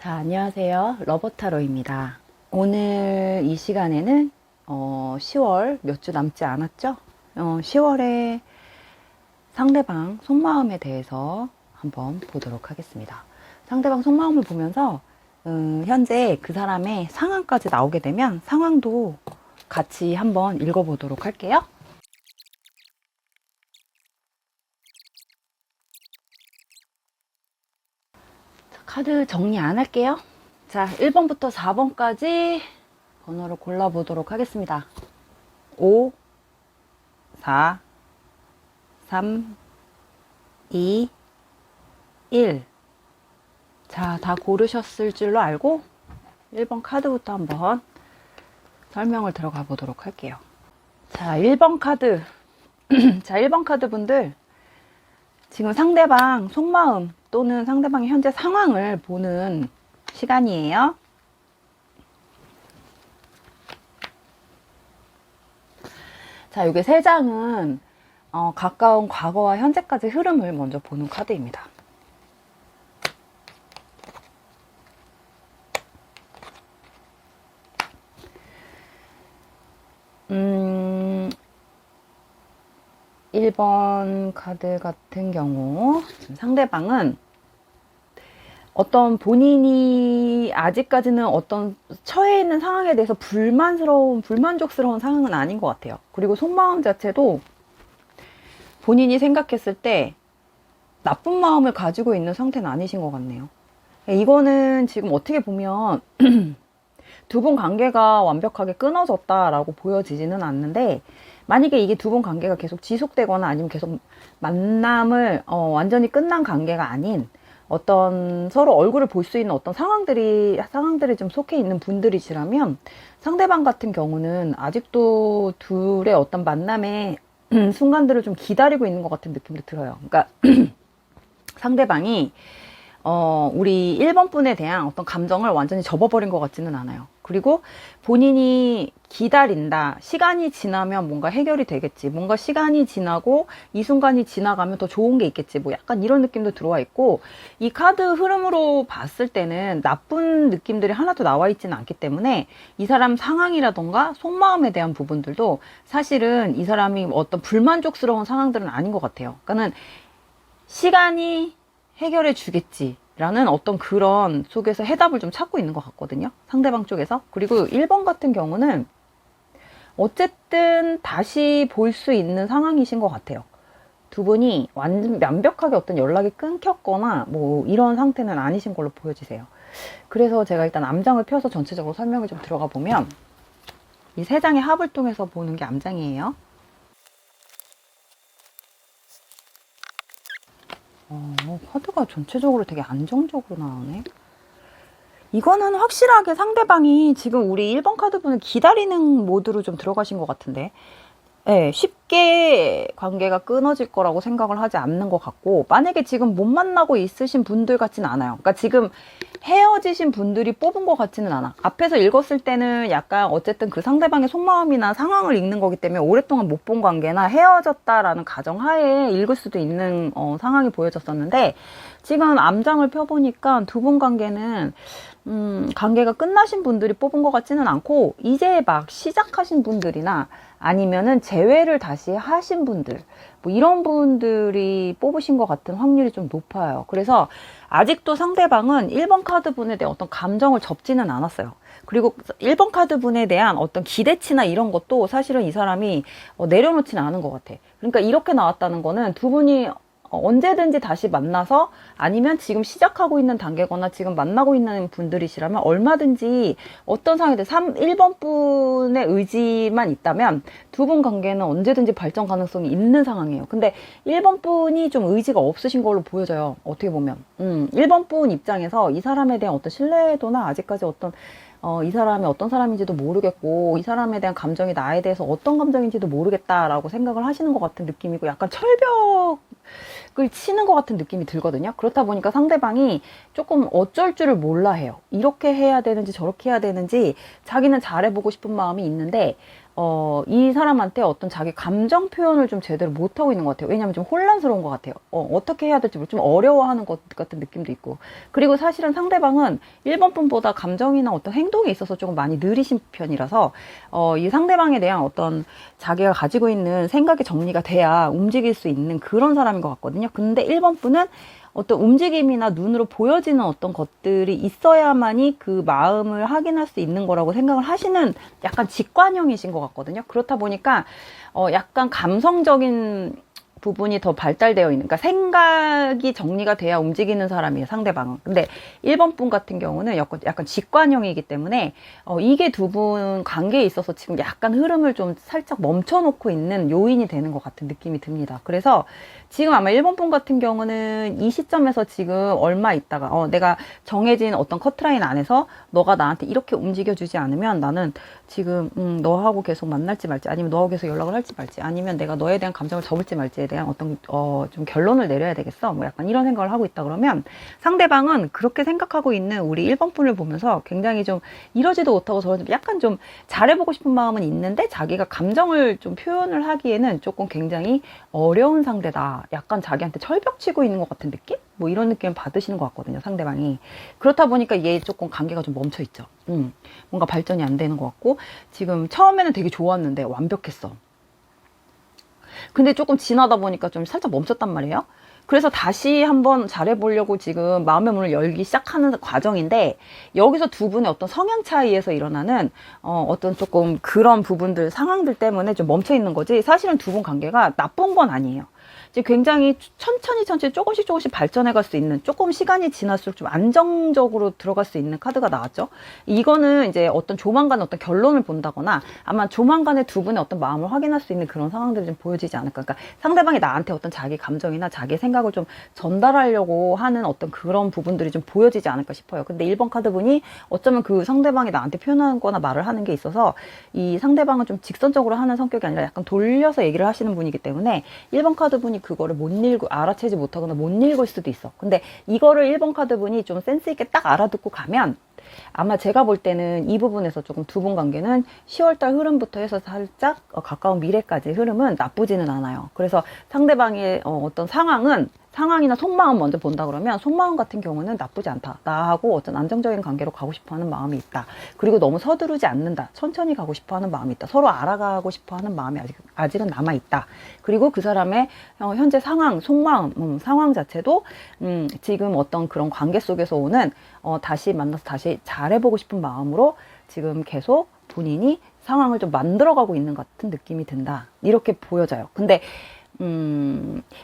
자, 안녕하세요. 러버타로입니다. 오늘 이 시간에는 10월 몇 주 남지 않았죠? 10월에 상대방 속마음에 대해서 한번 보도록 하겠습니다. 상대방 속마음을 보면서 현재 그 사람의 상황까지 나오게 되면 상황도 같이 한번 읽어보도록 할게요. 카드 정리 안 할게요. 자, 1번부터 4번까지 번호를 골라보도록 하겠습니다. 5, 4, 3, 2, 1. 자, 다 고르셨을 줄로 알고 1번 카드부터 한번 설명을 들어가 보도록 할게요. 자, 1번 카드. 자, 1번 카드 분들. 지금 상대방 속마음 또는 상대방의 현재 상황을 보는 시간이에요. 자, 요게 세 장은 가까운 과거와 현재까지 흐름을 먼저 보는 카드입니다. 음, 1번 카드 같은 경우 지금 상대방은 어떤 본인이 아직까지는 어떤 처해 있는 상황에 대해서 불만족스러운 상황은 아닌 것 같아요. 그리고 속마음 자체도 본인이 생각했을 때 나쁜 마음을 가지고 있는 상태는 아니신 것 같네요. 이거는 지금 어떻게 보면 두 분 관계가 완벽하게 끊어졌다라고 보여지지는 않는데, 만약에 이게 두 분 관계가 계속 지속되거나 아니면 계속 만남을 완전히 끝난 관계가 아닌 어떤 서로 얼굴을 볼 수 있는 어떤 상황들이 좀 속해 있는 분들이시라면, 상대방 같은 경우는 아직도 둘의 어떤 만남의 순간들을 좀 기다리고 있는 것 같은 느낌도 들어요. 그러니까 상대방이 우리 1번 분에 대한 어떤 감정을 완전히 접어버린 것 같지는 않아요. 그리고 본인이 기다린다. 시간이 지나면 뭔가 해결이 되겠지. 뭔가 시간이 지나고 이 순간이 지나가면 더 좋은 게 있겠지. 뭐 약간 이런 느낌도 들어와 있고, 이 카드 흐름으로 봤을 때는 나쁜 느낌들이 하나도 나와 있지는 않기 때문에 이 사람 상황이라던가 속마음에 대한 부분들도 사실은 이 사람이 어떤 불만족스러운 상황들은 아닌 것 같아요. 그러니까는 시간이 해결해 주겠지 라는 어떤 그런 속에서 해답을 좀 찾고 있는 것 같거든요, 상대방 쪽에서. 그리고 1번 같은 경우는 어쨌든 다시 볼 수 있는 상황이신 것 같아요. 두 분이 완벽하게 어떤 연락이 끊겼거나 뭐 이런 상태는 아니신 걸로 보여지세요. 그래서 제가 일단 암장을 펴서 전체적으로 설명을 좀 들어가 보면, 이 세 장의 합을 통해서 보는 게 암장이에요. 카드가 전체적으로 되게 안정적으로 나오네. 이거는 확실하게 상대방이 지금 우리 1번 카드 분을 기다리는 모드로 좀 들어가신 것 같은데, 네, 쉽게 관계가 끊어질 거라고 생각을 하지 않는 것 같고, 만약에 지금 못 만나고 있으신 분들 같지는 않아요. 그러니까 지금 헤어지신 분들이 뽑은 것 같지는 않아. 앞에서 읽었을 때는 약간 어쨌든 그 상대방의 속마음이나 상황을 읽는 거기 때문에 오랫동안 못 본 관계나 헤어졌다라는 가정하에 읽을 수도 있는 상황이 보여졌었는데, 지금 암장을 펴보니까 두 분 관계는 관계가 끝나신 분들이 뽑은 것 같지는 않고, 이제 막 시작하신 분들이나 아니면은 재회를 다시 하신 분들, 뭐 이런 분들이 뽑으신 것 같은 확률이 좀 높아요. 그래서 아직도 상대방은 1번 카드 분에 대한 어떤 감정을 접지는 않았어요. 그리고 1번 카드 분에 대한 어떤 기대치나 이런 것도 사실은 이 사람이 내려놓지는 않은 것 같아. 그러니까 이렇게 나왔다는 거는 두 분이 언제든지 다시 만나서, 아니면 지금 시작하고 있는 단계거나 지금 만나고 있는 분들이시라면 얼마든지 어떤 상황에 대해 1번 분의 의지만 있다면 두 분 관계는 언제든지 발전 가능성이 있는 상황이에요. 근데 1번 분이 좀 의지가 없으신 걸로 보여져요, 어떻게 보면. 1번 분 입장에서 이 사람에 대한 어떤 신뢰도나 아직까지 어떤 이 사람이 어떤 사람인지도 모르겠고, 이 사람에 대한 감정이 나에 대해서 어떤 감정인지도 모르겠다라고 생각을 하시는 것 같은 느낌이고, 약간 철벽을 치는 것 같은 느낌이 들거든요. 그렇다 보니까 상대방이 조금 어쩔 줄을 몰라 해요. 이렇게 해야 되는지 저렇게 해야 되는지 자기는 잘해보고 싶은 마음이 있는데, 이 사람한테 어떤 자기 감정 표현을 좀 제대로 못하고 있는 것 같아요. 왜냐면 좀 혼란스러운 것 같아요. 어떻게 해야 될지 좀 어려워하는 것 같은 느낌도 있고. 그리고 사실은 상대방은 1번 분보다 감정이나 어떤 행동에 있어서 조금 많이 느리신 편이라서, 이 상대방에 대한 어떤 자기가 가지고 있는 생각이 정리가 돼야 움직일 수 있는 그런 사람인 것 같거든요. 근데 1번 분은 어떤 움직임이나 눈으로 보여지는 어떤 것들이 있어야만이 그 마음을 확인할 수 있는 거라고 생각을 하시는 약간 직관형이신 것 같거든요. 그렇다 보니까 약간 감성적인 부분이 더 발달되어 있는, 그러니까 생각이 정리가 돼야 움직이는 사람이에요, 상대방은. 근데 1번 분 같은 경우는 약간 직관형이기 때문에 이게 두 분 관계에 있어서 지금 약간 흐름을 좀 살짝 멈춰놓고 있는 요인이 되는 것 같은 느낌이 듭니다. 그래서 지금 아마 1번 분 같은 경우는 이 시점에서 지금 얼마 있다가 내가 정해진 어떤 커트라인 안에서 너가 나한테 이렇게 움직여주지 않으면 나는 지금 너하고 계속 만날지 말지, 아니면 너하고 계속 연락을 할지 말지, 아니면 내가 너에 대한 감정을 접을지 말지에 대한 어떤 좀 결론을 내려야 되겠어, 뭐 약간 이런 생각을 하고 있다 그러면, 상대방은 그렇게 생각하고 있는 우리 1번 분을 보면서 굉장히 좀 이러지도 못하고 저러지, 약간 좀 잘해보고 싶은 마음은 있는데 자기가 감정을 좀 표현을 하기에는 조금 굉장히 어려운 상대다, 약간 자기한테 철벽 치고 있는 것 같은 느낌? 뭐 이런 느낌을 받으시는 것 같거든요, 상대방이. 그렇다 보니까 얘 조금 관계가 좀 멈춰 있죠. 뭔가 발전이 안 되는 것 같고, 지금 처음에는 되게 좋았는데 완벽했어. 근데 조금 지나다 보니까 좀 살짝 멈췄단 말이에요. 그래서 다시 한번 잘해보려고 지금 마음의 문을 열기 시작하는 과정인데, 여기서 두 분의 어떤 성향 차이에서 일어나는 어떤 조금 그런 부분들, 상황들 때문에 좀 멈춰 있는 거지, 사실은 두 분 관계가 나쁜 건 아니에요. 지금 굉장히 천천히 조금씩 발전해 갈 수 있는, 조금 시간이 지날수록 좀 안정적으로 들어갈 수 있는 카드가 나왔죠. 이거는 이제 어떤 조만간 어떤 결론을 본다거나, 아마 조만간에 두 분의 어떤 마음을 확인할 수 있는 그런 상황들이 좀 보여지지 않을까. 그러니까 상대방이 나한테 어떤 자기 감정이나 자기 생각을 좀 전달하려고 하는 어떤 그런 부분들이 좀 보여지지 않을까 싶어요. 근데 1번 카드 분이 어쩌면 그 상대방이 나한테 표현하거나 말을 하는 게 있어서, 이 상대방은 좀 직선적으로 하는 성격이 아니라 약간 돌려서 얘기를 하시는 분이기 때문에 1번 카드 분이 그거를 못 읽고 알아채지 못하거나 못 읽을 수도 있어. 근데 이거를 1번 카드 분이 좀 센스 있게 딱 알아듣고 가면, 아마 제가 볼 때는 이 부분에서 조금 두 분 관계는 10월달 흐름부터 해서 살짝 가까운 미래까지 흐름은 나쁘지는 않아요. 그래서 상대방의 어떤 상황이나 속마음 먼저 본다 그러면, 속마음 같은 경우는 나쁘지 않다. 나하고 어떤 안정적인 관계로 가고 싶어하는 마음이 있다. 그리고 너무 서두르지 않는다. 천천히 가고 싶어하는 마음이 있다. 서로 알아가고 싶어하는 마음이 아직은 남아 있다. 그리고 그 사람의 현재 상황, 속마음, 상황 자체도 지금 어떤 그런 관계 속에서 오는 다시 만나서 다시 잘해보고 싶은 마음으로 지금 계속 본인이 상황을 좀 만들어가고 있는 것 같은 느낌이 든다. 이렇게 보여져요. 근데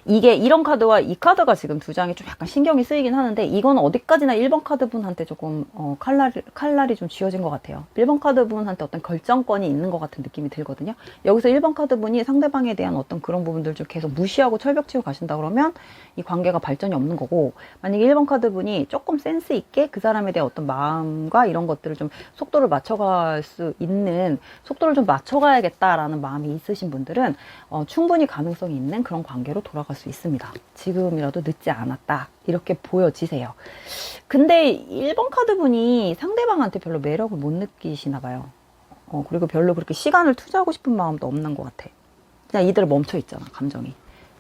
이게 이런 카드와 이 카드가 지금 두 장이 좀 약간 신경이 쓰이긴 하는데, 이건 어디까지나 1번 카드 분한테 조금 칼날이 좀 쥐어진 것 같아요. 1번 카드 분한테 어떤 결정권이 있는 것 같은 느낌이 들거든요. 여기서 1번 카드 분이 상대방에 대한 어떤 그런 부분들 좀 계속 무시하고 철벽치고 가신다 그러면 이 관계가 발전이 없는 거고, 만약에 1번 카드 분이 조금 센스 있게 그 사람에 대한 어떤 마음과 이런 것들을 좀 속도를 맞춰갈 수 있는, 속도를 좀 맞춰가야겠다라는 마음이 있으신 분들은 충분히 가능성이 있는 그런 관계로 돌아갈 수 있습니다. 지금이라도 늦지 않았다, 이렇게 보여지세요. 근데 1번 카드 분이 상대방한테 별로 매력을 못 느끼시나 봐요. 그리고 별로 그렇게 시간을 투자하고 싶은 마음도 없는 것 같아. 그냥 이대로 멈춰 있잖아, 감정이.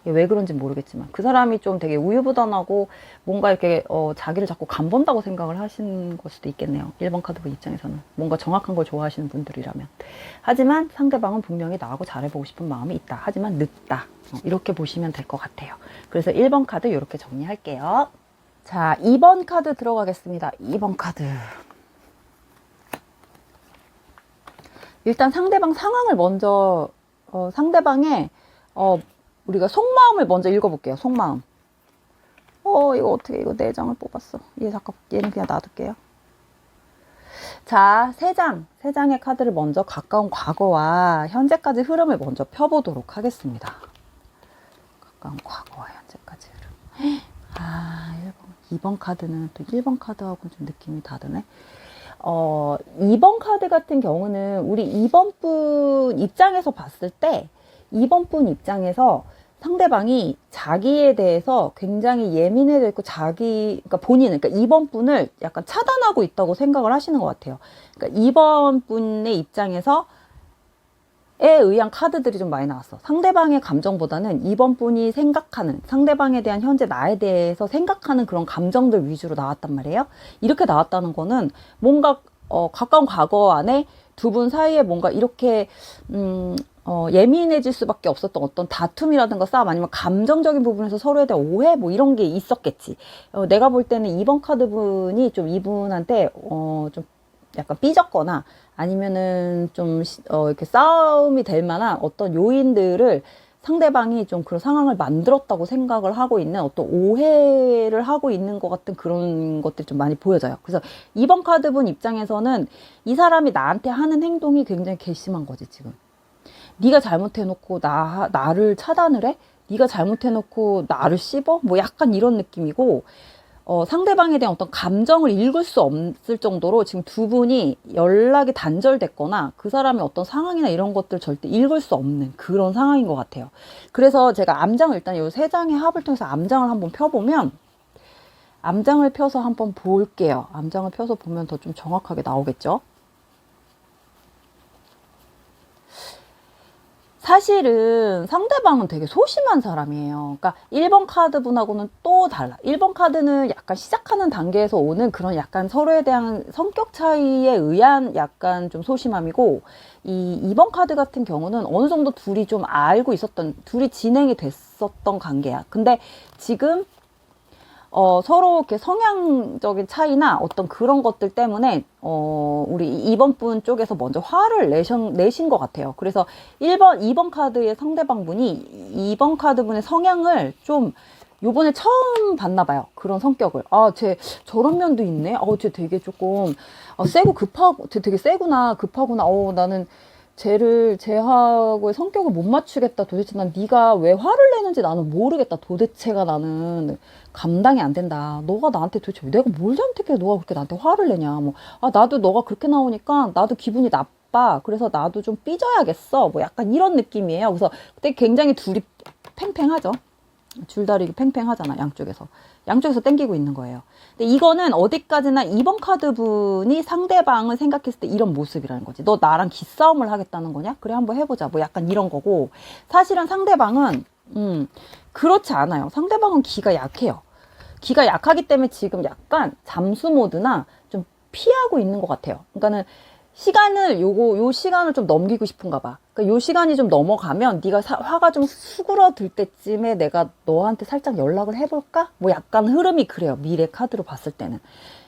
왜 그런지 모르겠지만 그 사람이 좀 되게 우유부단하고 뭔가 이렇게 자기를 자꾸 간본다고 생각을 하시는 걸 수도 있겠네요. 1번 카드분 입장에서는 뭔가 정확한 걸 좋아하시는 분들이라면. 하지만 상대방은 분명히 나하고 잘해보고 싶은 마음이 있다. 하지만 늦다. 이렇게 보시면 될 것 같아요. 그래서 1번 카드 이렇게 정리할게요. 자, 2번 카드 들어가겠습니다. 2번 카드. 일단 상대방 상황을 먼저 상대방의 우리가 속마음을 먼저 읽어볼게요. 속마음. 이거 어떻게, 이거 4장을 뽑았어. 얘는 그냥 놔둘게요. 자, 3장의 카드를 먼저 가까운 과거와 현재까지 흐름을 먼저 펴보도록 하겠습니다. 가까운 과거와 현재까지 흐름. 2번 카드는 또 1번 카드하고는 좀 느낌이 다르네. 2번 카드 같은 경우는 우리 2번 분 입장에서 봤을 때, 2번 분 입장에서 상대방이 자기에 대해서 굉장히 예민해져 있고, 그러니까 본인은, 그러니까 2번 분을 약간 차단하고 있다고 생각을 하시는 것 같아요. 그러니까 2번 분의 입장에서 의한 카드들이 좀 많이 나왔어. 상대방의 감정보다는 이번 분이 생각하는, 상대방에 대한 현재 나에 대해서 생각하는 그런 감정들 위주로 나왔단 말이에요. 이렇게 나왔다는 거는 뭔가 가까운 과거 안에 두 분 사이에 뭔가 이렇게 예민해질 수밖에 없었던 어떤 다툼이라든가 싸움, 아니면 감정적인 부분에서 서로에 대한 오해 뭐 이런 게 있었겠지. 내가 볼 때는 이번 카드 분이 좀 이분한테 좀 약간 삐졌거나 아니면은 좀 이렇게 싸움이 될 만한 어떤 요인들을 상대방이 좀 그런 상황을 만들었다고 생각을 하고 있는, 어떤 오해를 하고 있는 것 같은 그런 것들이 좀 많이 보여져요. 그래서 이번 카드분 입장에서는 이 사람이 나한테 하는 행동이 굉장히 괘씸한 거지. 지금 네가 잘못해놓고 나를 차단을 해? 네가 잘못해놓고 나를 씹어? 뭐 약간 이런 느낌이고, 상대방에 대한 어떤 감정을 읽을 수 없을 정도로 지금 두 분이 연락이 단절됐거나 그 사람의 어떤 상황이나 이런 것들 절대 읽을 수 없는 그런 상황인 것 같아요. 그래서 제가 암장을 일단 이 세 장의 합을 통해서 암장을 한번 펴보면, 암장을 펴서 한번 볼게요. 암장을 펴서 보면 더 좀 정확하게 나오겠죠. 사실은 상대방은 되게 소심한 사람이에요. 그러니까 1번 카드 분하고는 또 달라. 1번 카드는 약간 시작하는 단계에서 오는 그런 약간 서로에 대한 성격 차이에 의한 약간 좀 소심함이고, 이 2번 카드 같은 경우는 어느 정도 둘이 좀 알고 있었던, 둘이 진행이 됐었던 관계야. 근데 지금 서로 이렇게 성향적인 차이나 어떤 그런 것들 때문에 우리 2번 분 쪽에서 먼저 화를 내신 것 같아요. 그래서 2번 카드의 상대방 분이 2번 카드 분의 성향을 좀 요번에 처음 봤나 봐요. 그런 성격을. 쟤 저런 면도 있네. 쟤 되게 조금 세고 급하고, 쟤 되게 세구나, 급하구나. 나는 쟤하고의 성격을 못 맞추겠다. 도대체 난 네가 왜 화를 내는지 나는 모르겠다. 도대체가 나는 감당이 안 된다. 너가 나한테 도대체 내가 뭘 잘못했길래 너가 그렇게 나한테 화를 내냐. 뭐, 나도 너가 그렇게 나오니까 나도 기분이 나빠. 그래서 나도 좀 삐져야겠어. 뭐 약간 이런 느낌이에요. 그래서 그때 굉장히 둘이 팽팽하죠. 줄다리기 팽팽하잖아. 양쪽에서 땡기고 있는 거예요. 근데 이거는 어디까지나 2번 카드 분이 상대방을 생각했을 때 이런 모습이라는 거지. 너 나랑 기싸움을 하겠다는 거냐? 그래, 한번 해보자. 뭐 약간 이런 거고, 사실은 상대방은 그렇지 않아요. 상대방은 기가 약해요. 기가 약하기 때문에 지금 약간 잠수 모드나 좀 피하고 있는 것 같아요. 그러니까는 요 시간을 좀 넘기고 싶은가 봐. 그러니까 요 시간이 좀 넘어가면 네가 화가 좀 수그러들 때쯤에 내가 너한테 살짝 연락을 해볼까? 뭐 약간 흐름이 그래요. 미래 카드로 봤을 때는.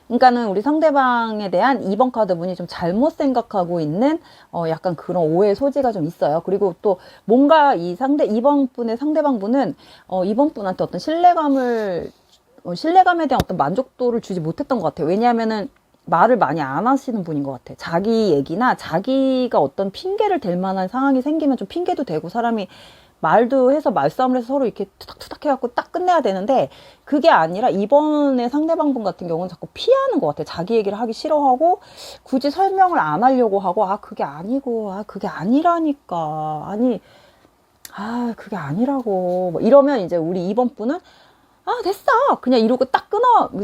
그러니까는 우리 상대방에 대한 2번 카드 분이 좀 잘못 생각하고 있는 약간 그런 오해의 소지가 좀 있어요. 그리고 또 뭔가 2번 분의 상대방 분은 2번 분한테 어떤 신뢰감에 대한 어떤 만족도를 주지 못했던 것 같아요. 왜냐하면은 말을 많이 안 하시는 분인 것 같아. 자기 얘기나 자기가 어떤 핑계를 댈 만한 상황이 생기면 좀 핑계도 대고, 사람이 말도 해서 말싸움을 해서 서로 이렇게 투닥투닥 해갖고 딱 끝내야 되는데, 그게 아니라 이번에 상대방분 같은 경우는 자꾸 피하는 것 같아. 자기 얘기를 하기 싫어하고 굳이 설명을 안 하려고 하고, 그게 아니고, 그게 아니라니까, 그게 아니라고 뭐 이러면 이제 우리 2번 분은 됐어. 그냥 이러고 딱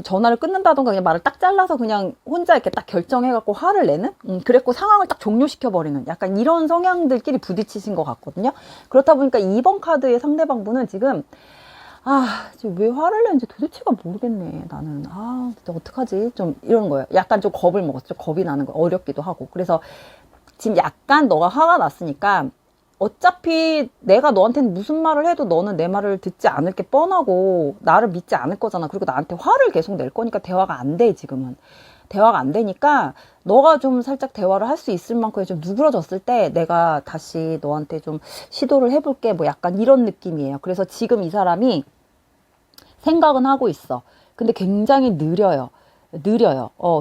전화를 끊는다던가 그냥 말을 딱 잘라서 그냥 혼자 이렇게 딱 결정해갖고 화를 내는? 그랬고 상황을 딱 종료시켜버리는 약간 이런 성향들끼리 부딪히신 것 같거든요. 그렇다 보니까 2번 카드의 상대방 분은 지금 지금 왜 화를 내는지 도대체가 모르겠네. 나는 진짜 어떡하지? 좀 이런 거예요. 약간 좀 겁을 먹었죠. 겁이 나는 거 어렵기도 하고. 그래서 지금 약간 너가 화가 났으니까, 어차피 내가 너한테는 무슨 말을 해도 너는 내 말을 듣지 않을 게 뻔하고 나를 믿지 않을 거잖아. 그리고 나한테 화를 계속 낼 거니까 대화가 안 돼. 지금은 대화가 안 되니까 너가 좀 살짝 대화를 할 수 있을 만큼 좀 누그러졌을 때 내가 다시 너한테 좀 시도를 해볼게. 뭐 약간 이런 느낌이에요. 그래서 지금 이 사람이 생각은 하고 있어. 근데 굉장히 느려요.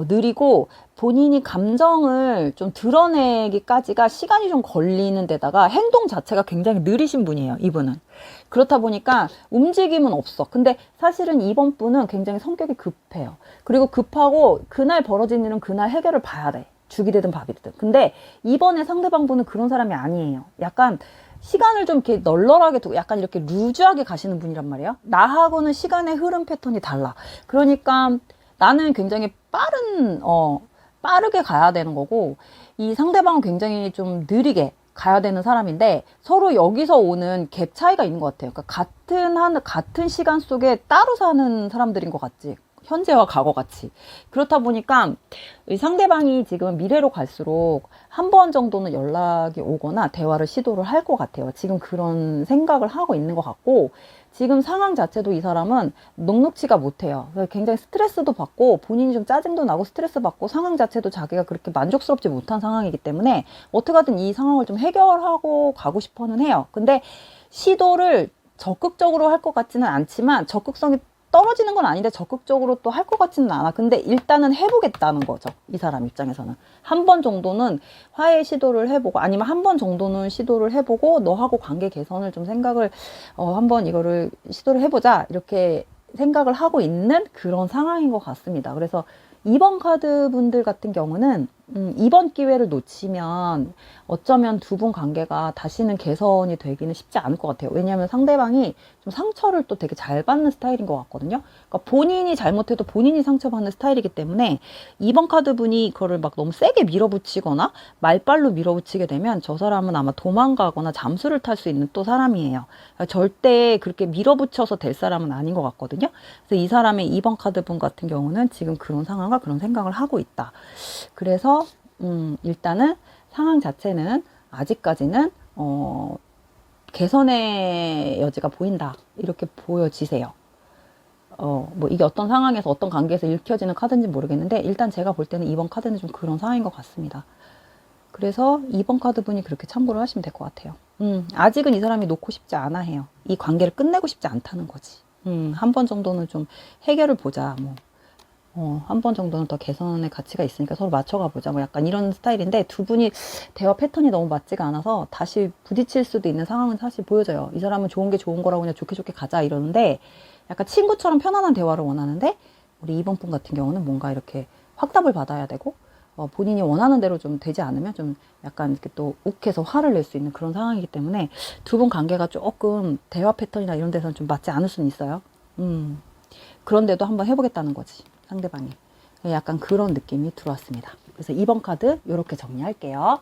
느리고 본인이 감정을 좀 드러내기까지가 시간이 좀 걸리는 데다가 행동 자체가 굉장히 느리신 분이에요, 이분은. 그렇다 보니까 움직임은 없어. 근데 사실은 이번 분은 굉장히 성격이 급해요. 그리고 급하고 그날 벌어진 일은 그날 해결을 봐야 돼. 죽이 되든 밥이 되든. 근데 이번에 상대방 분은 그런 사람이 아니에요. 약간 시간을 좀 이렇게 널널하게 두고 약간 이렇게 루즈하게 가시는 분이란 말이에요. 나하고는 시간의 흐름 패턴이 달라. 그러니까 나는 굉장히 빠르게 가야 되는 거고, 이 상대방은 굉장히 좀 느리게, 가야 되는 사람인데 서로 여기서 오는 갭 차이가 있는 것 같아요. 그러니까 같은 시간 속에 따로 사는 사람들인 것 같지. 현재와 과거 같이. 그렇다 보니까 이 상대방이 지금 미래로 갈수록 한 번 정도는 연락이 오거나 대화를 시도를 할 것 같아요. 지금 그런 생각을 하고 있는 것 같고, 지금 상황 자체도 이 사람은 녹록치가 못해요. 굉장히 스트레스도 받고 본인이 좀 짜증도 나고 스트레스 받고 상황 자체도 자기가 그렇게 만족스럽지 못한 상황이기 때문에 어떻게든 이 상황을 좀 해결하고 가고 싶어는 해요. 근데 시도를 적극적으로 할 것 같지는 않지만, 적극성이 떨어지는 건 아닌데 적극적으로 또 할 것 같지는 않아. 근데 일단은 해보겠다는 거죠. 이 사람 입장에서는. 한 번 정도는 화해 시도를 해보고, 아니면 한 번 정도는 시도를 해보고, 너하고 관계 개선을 좀 생각을, 한번 이거를 시도를 해보자. 이렇게 생각을 하고 있는 그런 상황인 것 같습니다. 그래서 2번 카드 분들 같은 경우는 이번 기회를 놓치면 어쩌면 두 분 관계가 다시는 개선이 되기는 쉽지 않을 것 같아요. 왜냐하면 상대방이 좀 상처를 또 되게 잘 받는 스타일인 것 같거든요. 그러니까 본인이 잘못해도 본인이 상처받는 스타일이기 때문에 2번 카드 분이 그거를 막 너무 세게 밀어붙이거나 말빨로 밀어붙이게 되면 저 사람은 아마 도망가거나 잠수를 탈 수 있는 또 사람이에요. 그러니까 절대 그렇게 밀어붙여서 될 사람은 아닌 것 같거든요. 그래서 이 사람의 2번 카드 분 같은 경우는 지금 그런 상황과 그런 생각을 하고 있다. 그래서 일단은 상황 자체는 아직까지는 개선의 여지가 보인다. 이렇게 보여지세요. 뭐 이게 어떤 상황에서 어떤 관계에서 읽혀지는 카드인지 모르겠는데, 일단 제가 볼 때는 이번 카드는 좀 그런 상황인 것 같습니다. 그래서 2번 카드 분이 그렇게 참고를 하시면 될 것 같아요. 아직은 이 사람이 놓고 싶지 않아 해요. 이 관계를 끝내고 싶지 않다는 거지. 한 번 정도는 좀 해결을 보자. 뭐 한 번 정도는 더 개선의 가치가 있으니까 서로 맞춰가 보자. 뭐 약간 이런 스타일인데, 두 분이 대화 패턴이 너무 맞지가 않아서 다시 부딪힐 수도 있는 상황은 사실 보여져요. 이 사람은 좋은 게 좋은 거라고 그냥 좋게 좋게 가자 이러는데, 약간 친구처럼 편안한 대화를 원하는데, 우리 2번 분 같은 경우는 뭔가 이렇게 확답을 받아야 되고, 본인이 원하는 대로 좀 되지 않으면 좀 약간 이렇게 또 욱해서 화를 낼 수 있는 그런 상황이기 때문에 두 분 관계가 조금 대화 패턴이나 이런 데서는 좀 맞지 않을 수는 있어요. 그런데도 한번 해보겠다는 거지, 상대방이. 약간 그런 느낌이 들어왔습니다. 그래서 2번 카드 이렇게 정리할게요.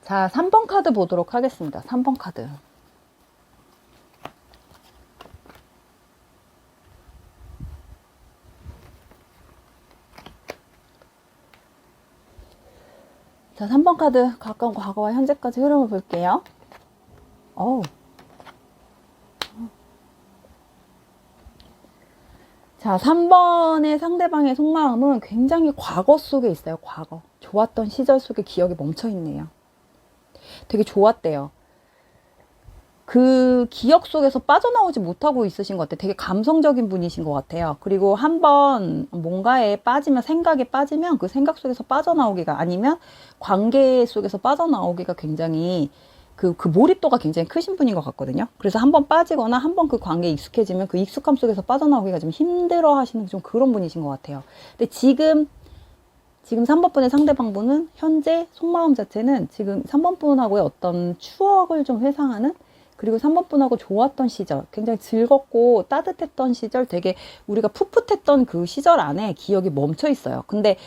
자, 3번 카드 보도록 하겠습니다. 3번 카드. 자, 3번 카드 가까운 과거와 현재까지 흐름을 볼게요. 어우. 자, 3번의 상대방의 속마음은 굉장히 과거 속에 있어요. 과거. 좋았던 시절 속에 기억이 멈춰있네요. 되게 좋았대요. 그 기억 속에서 빠져나오지 못하고 있으신 것 같아요. 되게 감성적인 분이신 것 같아요. 그리고 한번 뭔가에 빠지면, 생각에 빠지면 그 생각 속에서 빠져나오기가, 아니면 관계 속에서 빠져나오기가 굉장히 그 몰입도가 굉장히 크신 분인 것 같거든요. 그래서 한번 빠지거나 한번 그 관계에 익숙해지면 그 익숙함 속에서 빠져나오기가 좀 힘들어 하시는 좀 그런 분이신 것 같아요. 근데 지금 3번 분의 상대방 분은 현재 속마음 자체는 지금 3번 분하고의 어떤 추억을 좀 회상하는, 그리고 3번 분하고 좋았던 시절, 굉장히 즐겁고 따뜻했던 시절, 되게 우리가 풋풋했던 그 시절 안에 기억이 멈춰 있어요. 근데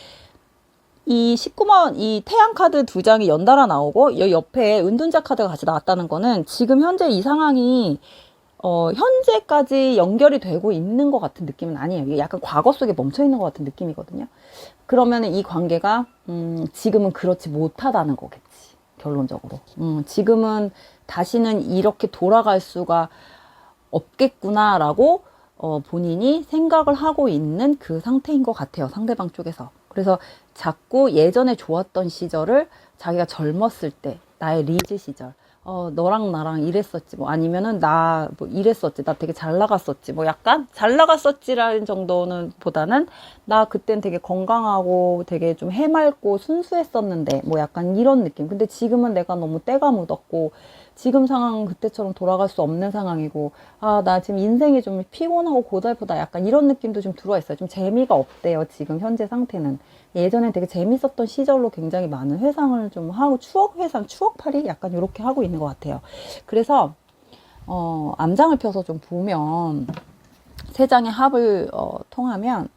이 19번, 이 태양 카드 두 장이 연달아 나오고 이 옆에 은둔자 카드가 같이 나왔다는 거는 지금 현재 이 상황이 현재까지 연결이 되고 있는 것 같은 느낌은 아니에요. 이게 약간 과거 속에 멈춰 있는 것 같은 느낌이거든요. 그러면 이 관계가 지금은 그렇지 못하다는 거겠지, 결론적으로. 지금은 다시는 이렇게 돌아갈 수가 없겠구나라고 본인이 생각을 하고 있는 그 상태인 것 같아요, 상대방 쪽에서. 그래서 자꾸 예전에 좋았던 시절을, 자기가 젊었을 때 나의 리즈 시절, 너랑 나랑 이랬었지, 뭐 아니면은 나 뭐 이랬었지, 나 되게 잘 나갔었지, 뭐 약간 잘 나갔었지라는 정도는 보다는 나 그땐 되게 건강하고 되게 좀 해맑고 순수했었는데, 뭐 약간 이런 느낌. 근데 지금은 내가 너무 때가 묻었고 지금 상황은 그때처럼 돌아갈 수 없는 상황이고, 나 지금 인생이 좀 피곤하고 고달프다, 약간 이런 느낌도 좀 들어와 있어요. 좀 재미가 없대요, 지금 현재 상태는. 예전에 되게 재밌었던 시절로 굉장히 많은 회상을 좀 하고, 추억 회상, 추억팔이 약간 이렇게 하고 있는 것 같아요. 그래서 암장을 펴서 좀 보면, 세 장의 합을 통하면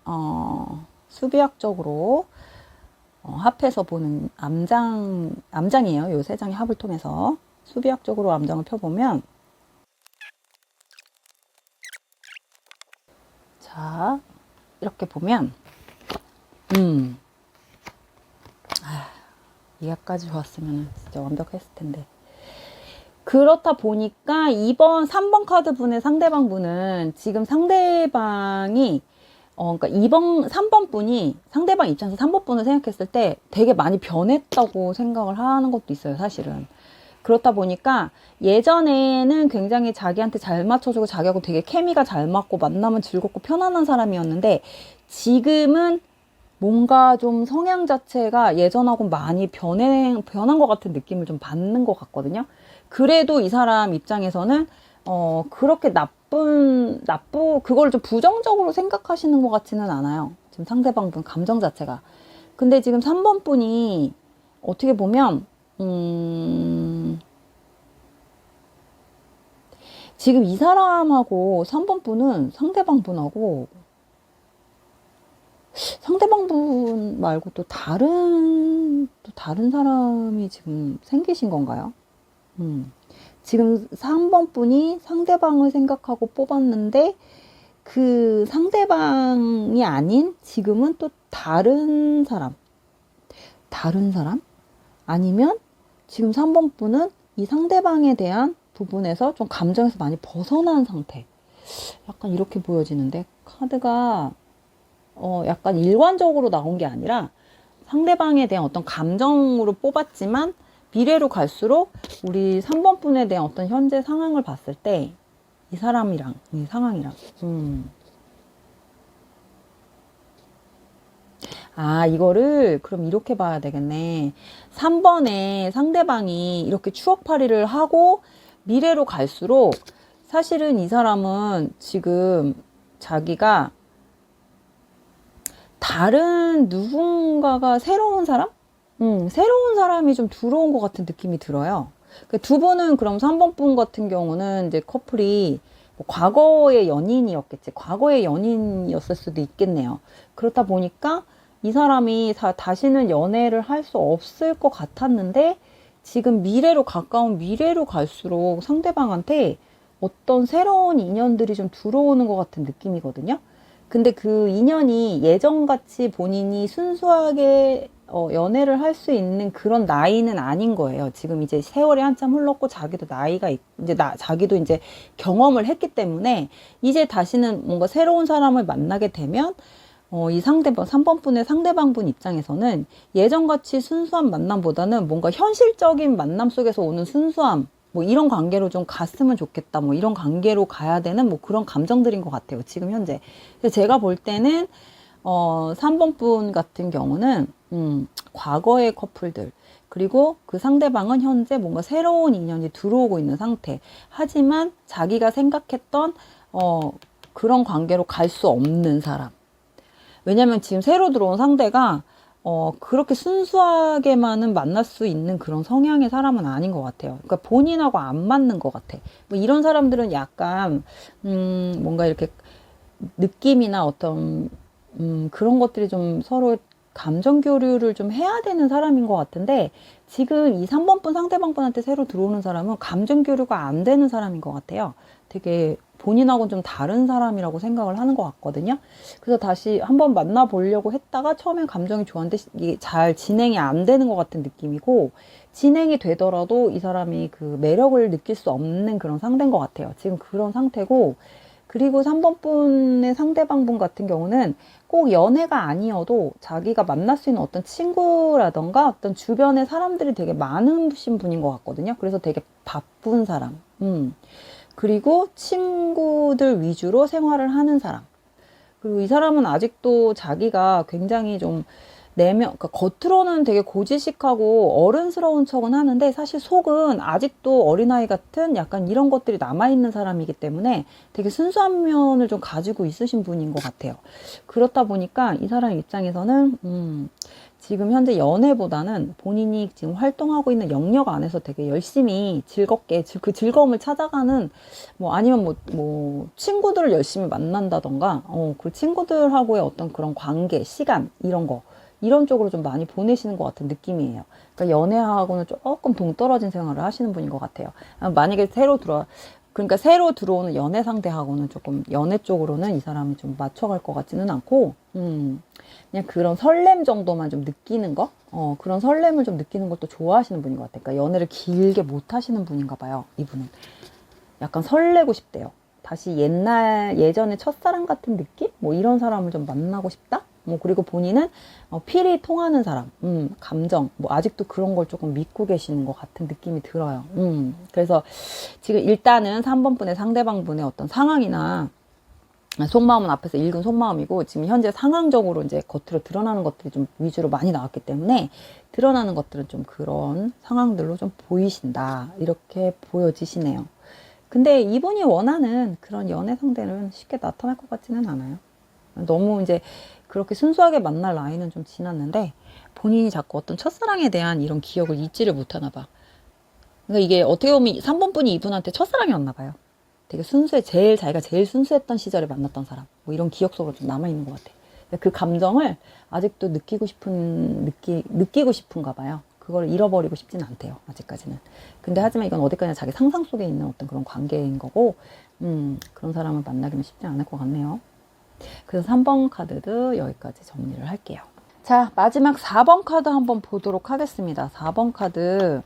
수비학적으로 합해서 보는 암장이에요. 요 세 장의 합을 통해서 수비학적으로 암장을 펴보면, 자, 이렇게 보면, 이해까지 좋았으면 진짜 완벽했을 텐데. 그렇다 보니까 3번 카드 분의 상대방 분은 지금 상대방이 그러니까 3번 분이 상대방 입장에서 3번 분을 생각했을 때 되게 많이 변했다고 생각을 하는 것도 있어요, 사실은. 그렇다 보니까 예전에는 굉장히 자기한테 잘 맞춰주고 자기하고 되게 케미가 잘 맞고 만나면 즐겁고 편안한 사람이었는데 지금은 뭔가 좀 성향 자체가 예전하고 많이 변한 것 같은 느낌을 좀 받는 것 같거든요. 그래도 이 사람 입장에서는 그렇게 그걸 좀 부정적으로 생각하시는 것 같지는 않아요. 지금 상대방 분 감정 자체가. 근데 지금 3번 분이 어떻게 보면 지금 이 사람하고 3번 분은 상대방 분하고 상대방 분 말고 또 다른 사람이 지금 생기신 건가요? 지금 3번 분이 상대방을 생각하고 뽑았는데 그 상대방이 아닌 지금은 또 다른 사람 아니면 지금 3번 분은 이 상대방에 대한 부분에서 좀 감정에서 많이 벗어난 상태. 약간 이렇게 보여지는데 카드가 약간 일관적으로 나온 게 아니라 상대방에 대한 어떤 감정으로 뽑았지만 미래로 갈수록 우리 3번 분에 대한 어떤 현재 상황을 봤을 때 이 사람이랑 이 상황이랑 이거를 그럼 이렇게 봐야 되겠네. 3번에 상대방이 이렇게 추억팔이를 하고 미래로 갈수록 사실은 이 사람은 지금 자기가 다른 누군가가 새로운 사람? 새로운 사람이 좀 들어온 것 같은 느낌이 들어요. 두 분은 그럼 3번 분 같은 경우는 이제 커플이 뭐 과거의 연인이었겠지. 과거의 연인이었을 수도 있겠네요. 그렇다 보니까 이 사람이 다시는 연애를 할 수 없을 것 같았는데 지금 미래로 가까운 미래로 갈수록 상대방한테 어떤 새로운 인연들이 좀 들어오는 것 같은 느낌이거든요. 근데 그 인연이 예전같이 본인이 순수하게 연애를 할 수 있는 그런 나이는 아닌 거예요. 지금 이제 세월이 한참 흘렀고 자기도 자기도 이제 경험을 했기 때문에 이제 다시는 뭔가 새로운 사람을 만나게 되면 이 3번 분의 상대방 분 입장에서는 예전같이 순수한 만남보다는 뭔가 현실적인 만남 속에서 오는 순수함, 뭐 이런 관계로 좀 갔으면 좋겠다. 뭐 이런 관계로 가야 되는 뭐 그런 감정들인 것 같아요. 지금 현재. 그래서 제가 볼 때는 3번 분 같은 경우는 과거의 커플들 그리고 그 상대방은 현재 뭔가 새로운 인연이 들어오고 있는 상태. 하지만 자기가 생각했던 그런 관계로 갈 수 없는 사람. 왜냐면 지금 새로 들어온 상대가 그렇게 순수하게만은 만날 수 있는 그런 성향의 사람은 아닌 것 같아요. 그러니까 본인하고 안 맞는 것 같아. 뭐 이런 사람들은 약간, 뭔가 이렇게 느낌이나 어떤, 그런 것들이 좀 서로 감정 교류를 좀 해야 되는 사람인 것 같은데, 지금 이 3번 분 상대방 분한테 새로 들어오는 사람은 감정 교류가 안 되는 사람인 것 같아요. 되게 본인하고는 좀 다른 사람이라고 생각을 하는 것 같거든요. 그래서 다시 한번 만나보려고 했다가 처음엔 감정이 좋았는데 이게 잘 진행이 안 되는 것 같은 느낌이고 진행이 되더라도 이 사람이 그 매력을 느낄 수 없는 그런 상태인 것 같아요. 지금 그런 상태고 그리고 3번 분의 상대방 분 같은 경우는 꼭 연애가 아니어도 자기가 만날 수 있는 어떤 친구라던가 어떤 주변에 사람들이 되게 많으신 분인 것 같거든요. 그래서 되게 바쁜 사람. 그리고 친구들 위주로 생활을 하는 사람. 그리고 이 사람은 아직도 자기가 굉장히 좀 그러니까 겉으로는 되게 고지식하고 어른스러운 척은 하는데 사실 속은 아직도 어린아이 같은 약간 이런 것들이 남아있는 사람이기 때문에 되게 순수한 면을 좀 가지고 있으신 분인 것 같아요. 그렇다 보니까 이 사람 입장에서는 지금 현재 연애보다는 본인이 지금 활동하고 있는 영역 안에서 되게 열심히 즐겁게 그 즐거움을 찾아가는 뭐 아니면 뭐 친구들을 열심히 만난다던가 그 친구들하고의 어떤 그런 관계, 시간 이런 거 이런 쪽으로 좀 많이 보내시는 것 같은 느낌이에요. 그러니까 연애하고는 조금 동떨어진 생활을 하시는 분인 것 같아요. 만약에 그러니까 새로 들어오는 연애 상대하고는 조금 연애 쪽으로는 이 사람이 좀 맞춰갈 것 같지는 않고, 그냥 그런 설렘 정도만 좀 느끼는 거? 그런 설렘을 좀 느끼는 것도 좋아하시는 분인 것 같아요. 그러니까 연애를 길게 못 하시는 분인가 봐요, 이분은. 약간 설레고 싶대요. 다시 예전에 첫사랑 같은 느낌? 뭐 이런 사람을 좀 만나고 싶다? 뭐 그리고 본인은 필이 통하는 사람, 감정, 뭐 아직도 그런 걸 조금 믿고 계시는 것 같은 느낌이 들어요. 그래서 지금 일단은 3번 분의 상대방 분의 어떤 상황이나 속마음은 앞에서 읽은 속마음이고, 지금 현재 상황적으로 이제 겉으로 드러나는 것들이 좀 위주로 많이 나왔기 때문에 드러나는 것들은 좀 그런 상황들로 좀 보이신다, 이렇게 보여지시네요. 근데 이분이 원하는 그런 연애 상대는 쉽게 나타날 것 같지는 않아요. 너무 이제 그렇게 순수하게 만날 나이는 좀 지났는데, 본인이 자꾸 어떤 첫사랑에 대한 이런 기억을 잊지를 못하나 봐. 그러니까 이게 어떻게 보면 3번 분이 이분한테 첫사랑이었나 봐요. 되게 자기가 제일 순수했던 시절에 만났던 사람. 뭐 이런 기억 속으로 좀 남아있는 것 같아. 그 감정을 아직도 느끼고 싶은가 봐요. 그걸 잃어버리고 싶지는 않대요, 아직까지는. 근데 하지만 이건 어디까지나 자기 상상 속에 있는 어떤 그런 관계인 거고, 그런 사람을 만나기는 쉽지 않을 것 같네요. 그래서 3번 카드도 여기까지 정리를 할게요. 자, 마지막 4번 카드 한번 보도록 하겠습니다. 4번 카드.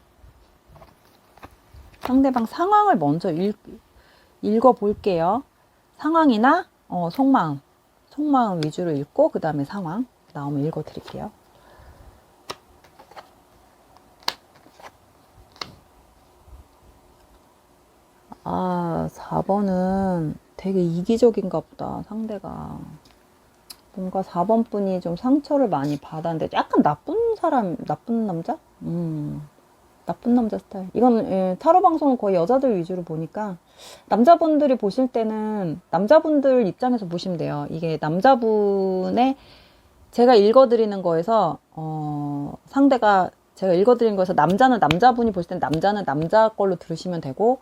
상대방 상황을 먼저 읽어볼게요. 상황이나 속마음 위주로 읽고 그 다음에 상황 나오면 읽어드릴게요. 아, 4번은 되게 이기적인가 보다, 상대가. 뭔가 4번 분이 좀 상처를 많이 받았는데 약간 나쁜 남자? 나쁜 남자 스타일. 이건 타로 방송은 거의 여자들 위주로 보니까 남자분들이 보실 때는 남자분들 입장에서 보시면 돼요. 이게 남자분의 제가 읽어드리는 거에서 제가 읽어드리는 거에서 남자는 남자분이 보실 때는 남자는 남자 걸로 들으시면 되고,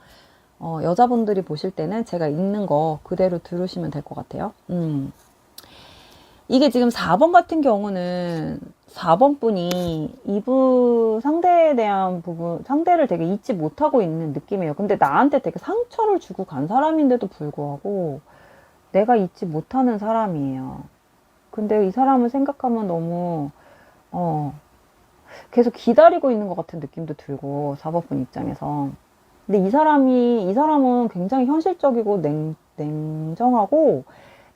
여자분들이 보실 때는 제가 읽는 거 그대로 들으시면 될 것 같아요. 이게 지금 4번 같은 경우는 4번 분이 이분 상대에 대한 부분, 상대를 되게 잊지 못하고 있는 느낌이에요. 근데 나한테 되게 상처를 주고 간 사람인데도 불구하고 내가 잊지 못하는 사람이에요. 근데 이 사람을 생각하면 너무 계속 기다리고 있는 것 같은 느낌도 들고, 4번 분 입장에서. 근데 이 사람은 굉장히 현실적이고 냉정하고,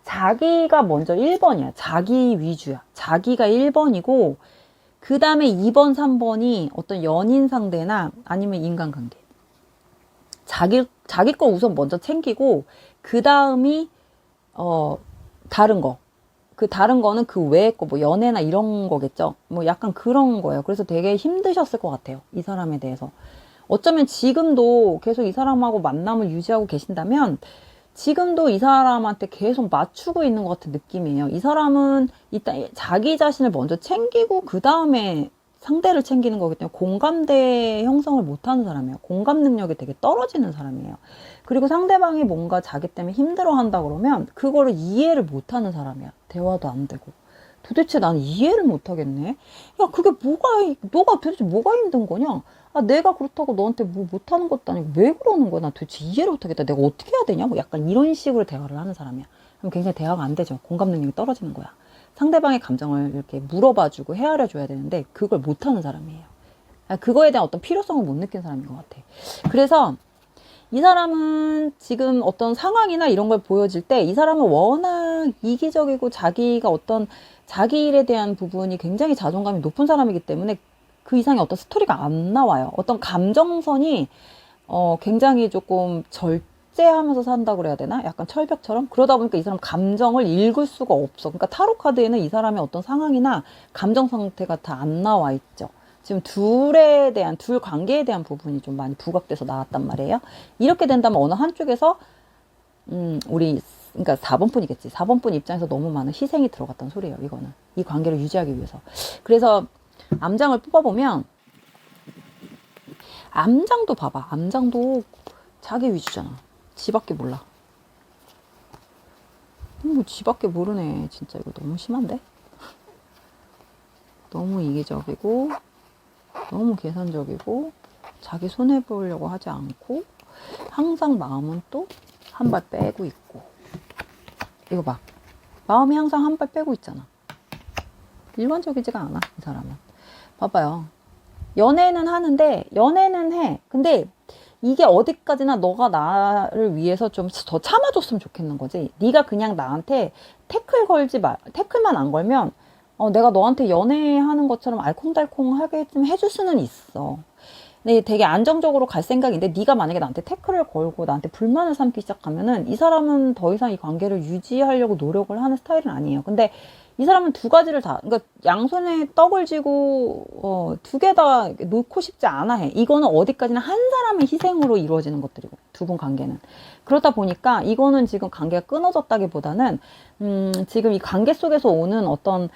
자기가 먼저 1번이야. 자기 위주야. 자기가 1번이고, 그 다음에 2번, 3번이 어떤 연인 상대나 아니면 인간관계. 자기 거 우선 먼저 챙기고, 그 다음이, 다른 거. 그 다른 거는 그 외의 거, 뭐 연애나 이런 거겠죠. 뭐 약간 그런 거예요. 그래서 되게 힘드셨을 것 같아요, 이 사람에 대해서. 어쩌면 지금도 계속 이 사람하고 만남을 유지하고 계신다면 지금도 이 사람한테 계속 맞추고 있는 것 같은 느낌이에요. 이 사람은 일단 자기 자신을 먼저 챙기고 그 다음에 상대를 챙기는 거기 때문에 공감대 형성을 못하는 사람이에요. 공감 능력이 되게 떨어지는 사람이에요. 그리고 상대방이 뭔가 자기 때문에 힘들어한다 그러면 그거를 이해를 못하는 사람이야. 대화도 안 되고. 도대체 나는 이해를 못하겠네. 야, 그게 너가 도대체 뭐가 힘든 거냐? 아, 내가 그렇다고 너한테 뭐 못하는 것도 아니고 왜 그러는 거야? 나 도대체 이해를 못하겠다. 내가 어떻게 해야 되냐? 뭐 약간 이런 식으로 대화를 하는 사람이야. 그럼 굉장히 대화가 안 되죠. 공감 능력이 떨어지는 거야. 상대방의 감정을 이렇게 물어봐주고 헤아려줘야 되는데 그걸 못하는 사람이에요. 그거에 대한 어떤 필요성을 못 느낀 사람인 것 같아. 그래서 이 사람은 지금 어떤 상황이나 이런 걸 보여질 때 이 사람은 워낙 이기적이고 자기 일에 대한 부분이 굉장히 자존감이 높은 사람이기 때문에 그 이상의 어떤 스토리가 안 나와요. 어떤 감정선이 굉장히 조금 절제하면서 산다고 그래야 되나? 약간 철벽처럼? 그러다 보니까 이 사람 감정을 읽을 수가 없어. 그러니까 타로 카드에는 이 사람의 어떤 상황이나 감정 상태가 다 안 나와 있죠. 지금 둘 관계에 대한 부분이 좀 많이 부각돼서 나왔단 말이에요. 이렇게 된다면 어느 한쪽에서 그러니까 4번 분이겠지. 4번 분 입장에서 너무 많은 희생이 들어갔던 소리예요, 이거는. 이 관계를 유지하기 위해서. 그래서 암장을 뽑아보면 암장도 봐봐. 암장도 자기 위주잖아. 지밖에 몰라. 뭐 지밖에 모르네. 진짜 이거 너무 심한데? 너무 이기적이고 너무 계산적이고 자기 손해보려고 하지 않고 항상 마음은 또 한 발 빼고 있고. 이거 봐. 마음이 항상 한 발 빼고 있잖아. 일반적이지가 않아, 이 사람은. 봐봐요. 연애는 하는데, 연애는 해. 근데 이게 어디까지나 너가 나를 위해서 좀 더 참아줬으면 좋겠는 거지. 네가 그냥 나한테 태클만 안 걸면 내가 너한테 연애하는 것처럼 알콩달콩하게 좀 해줄 수는 있어. 근데 되게 안정적으로 갈 생각인데 네가 만약에 나한테 태클을 걸고 나한테 불만을 삼기 시작하면은 이 사람은 더 이상 이 관계를 유지하려고 노력을 하는 스타일은 아니에요. 근데 이 사람은 두 가지를 다, 그러니까 양손에 떡을 쥐고 두 개 다 놓고 싶지 않아 해. 이거는 어디까지나 한 사람의 희생으로 이루어지는 것들이고, 두 분 관계는. 그렇다 보니까 이거는 지금 관계가 끊어졌다기보다는 지금 이 관계 속에서 오는 어떤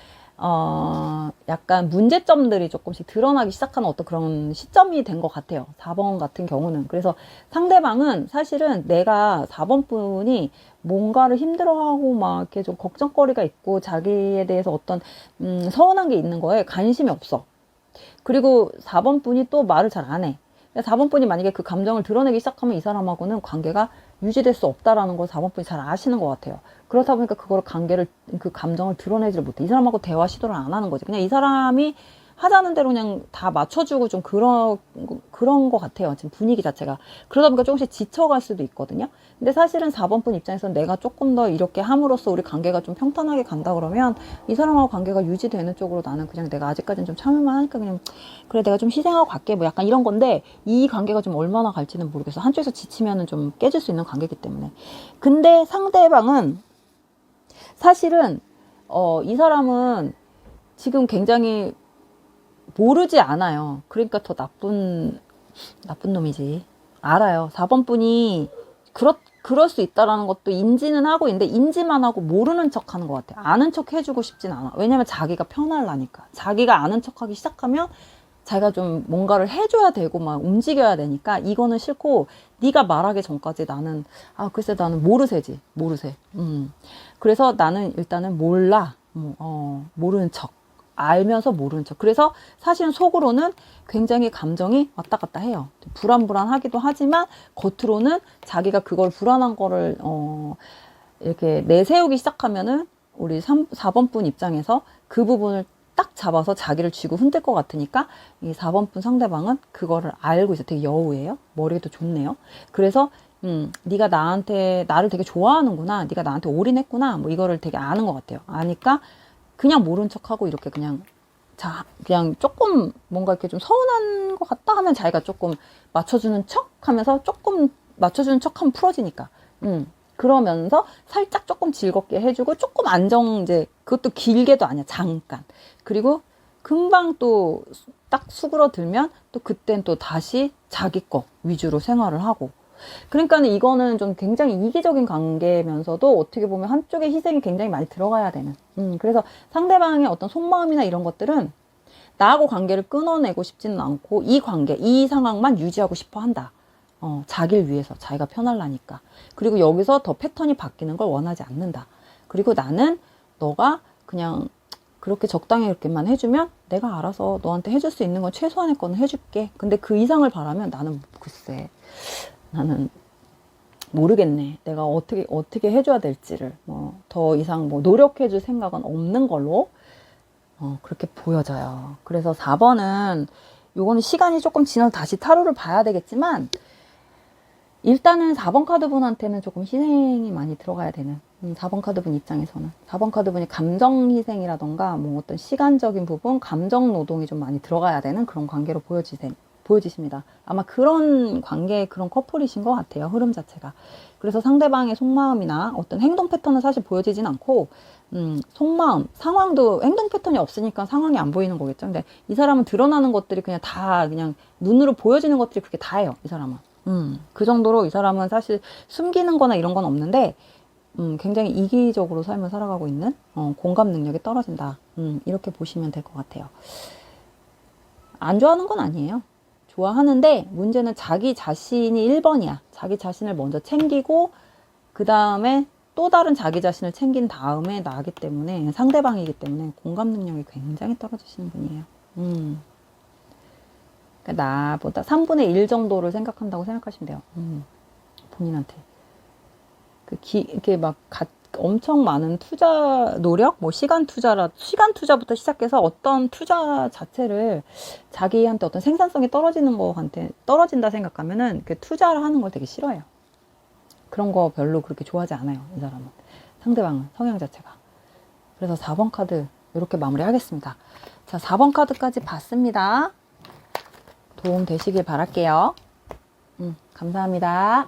약간 문제점들이 조금씩 드러나기 시작하는 어떤 그런 시점이 된 것 같아요. 4번 같은 경우는. 그래서 상대방은 사실은 내가 4번 분이 뭔가를 힘들어하고 막 이렇게 좀 걱정거리가 있고 자기에 대해서 어떤 서운한 게 있는 거에 관심이 없어. 그리고 4번 분이 또 말을 잘 안 해. 4번 분이 만약에 그 감정을 드러내기 시작하면 이 사람하고는 관계가 유지될 수 없다라는 걸 4번 분이 잘 아시는 것 같아요. 그렇다 보니까 그 감정을 드러내지를 못해. 이 사람하고 대화 시도를 안 하는 거지. 그냥 이 사람이 하자는 대로 그냥 다 맞춰주고 좀 그런 것 같아요. 지금 분위기 자체가. 그러다 보니까 조금씩 지쳐갈 수도 있거든요. 근데 사실은 4번 분 입장에서는 내가 조금 더 이렇게 함으로써 우리 관계가 좀 평탄하게 간다 그러면 이 사람하고 관계가 유지되는 쪽으로 나는 그냥 내가 아직까지는 좀 참을만 하니까 그냥 그래 내가 좀 희생하고 갈게 뭐 약간 이런 건데 이 관계가 좀 얼마나 갈지는 모르겠어. 한쪽에서 지치면은 좀 깨질 수 있는 관계이기 때문에. 근데 상대방은 사실은 이 사람은 지금 굉장히 모르지 않아요. 그러니까 더 나쁜 놈이지. 알아요. 4번 분이 그럴 수 있다라는 것도 인지는 하고 있는데 인지만 하고 모르는 척 하는 것 같아요. 아는 척 해주고 싶진 않아. 왜냐면 자기가 편하려니까. 자기가 아는 척 하기 시작하면 자기가 좀 뭔가를 해줘야 되고 막 움직여야 되니까 이거는 싫고 네가 말하기 전까지 나는 글쎄 나는 모르세지. 모르세. 그래서 나는 일단은 몰라. 모르는 척. 알면서 모르는 척. 그래서 사실은 속으로는 굉장히 감정이 왔다 갔다 해요. 불안하기도 하지만 겉으로는 자기가 그걸 불안한 거를 이렇게 내세우기 시작하면은 우리 4번 분 입장에서 그 부분을 딱 잡아서 자기를 쥐고 흔들 것 같으니까 이 4번 분 상대방은 그거를 알고 있어요. 되게 여우예요. 머리도 좋네요. 그래서 네가 나를 되게 좋아하는구나. 네가 나한테 올인했구나. 뭐 이거를 되게 아는 것 같아요. 아니까 그냥 모른 척하고 이렇게 그냥 조금 뭔가 이렇게 좀 서운한 것 같다 하면 자기가 조금 맞춰주는 척 하면서 조금 맞춰주는 척 하면 풀어지니까. 그러면서 살짝 조금 즐겁게 해주고 조금 이제 그것도 길게도 아니야. 잠깐. 그리고 금방 또 딱 수그러들면 또 그땐 또 다시 자기 거 위주로 생활을 하고. 그러니까는 이거는 좀 굉장히 이기적인 관계면서도 어떻게 보면 한쪽의 희생이 굉장히 많이 들어가야 되는. 그래서 상대방의 어떤 속마음이나 이런 것들은 나하고 관계를 끊어내고 싶지는 않고 이 관계, 이 상황만 유지하고 싶어 한다. 자기를 위해서, 자기가 편하려니까. 그리고 여기서 더 패턴이 바뀌는 걸 원하지 않는다. 그리고 나는 너가 그냥 그렇게 적당히 그렇게만 해주면 내가 알아서 너한테 해줄 수 있는 건 최소한의 거는 해줄게. 근데 그 이상을 바라면 나는 글쎄 나는 모르겠네. 내가 어떻게 해줘야 될지를 더 이상 노력해줄 생각은 없는 걸로 그렇게 보여져요. 그래서 4번은 요거는 시간이 조금 지나서 다시 타로를 봐야 되겠지만 일단은 4번 카드분한테는 조금 희생이 많이 들어가야 되는 4번 카드분 입장에서는 4번 카드분이 감정 희생이라던가 뭐 어떤 시간적인 부분, 감정 노동이 좀 많이 들어가야 되는 그런 관계로 보여지십니다. 아마 그런 관계, 그런 커플이신 것 같아요. 흐름 자체가. 그래서 상대방의 속마음이나 어떤 행동 패턴은 사실 보여지진 않고 속마음, 상황도 행동 패턴이 없으니까 상황이 안 보이는 거겠죠. 근데 이 사람은 드러나는 것들이 그냥 눈으로 보여지는 것들이 그렇게 다예요. 이 사람은. 그 정도로 이 사람은 사실 숨기는 거나 이런 건 없는데 굉장히 이기적으로 삶을 살아가고 있는 공감 능력이 떨어진다. 이렇게 보시면 될 것 같아요. 안 좋아하는 건 아니에요. 좋아하는데 문제는 자기 자신이 1번이야. 자기 자신을 먼저 챙기고 그 다음에 또 또 다른 자기 자신을 챙긴 다음에 나기 때문에, 상대방이기 때문에 공감 능력이 굉장히 떨어지시는 분이에요. 그러니까 나보다 3분의 1 정도를 생각한다고 생각하시면 돼요. 본인한테. 이렇게 막 엄청 많은 투자 노력, 뭐 시간 투자부터 시작해서 어떤 투자 자체를 자기한테 어떤 생산성이 떨어진다 생각하면은 그 투자를 하는 걸 되게 싫어해요. 그런 거 별로 그렇게 좋아하지 않아요, 이 사람은. 상대방은 성향 자체가. 그래서 4번 카드 이렇게 마무리하겠습니다. 자, 4번 카드까지 봤습니다. 도움 되시길 바랄게요. 감사합니다.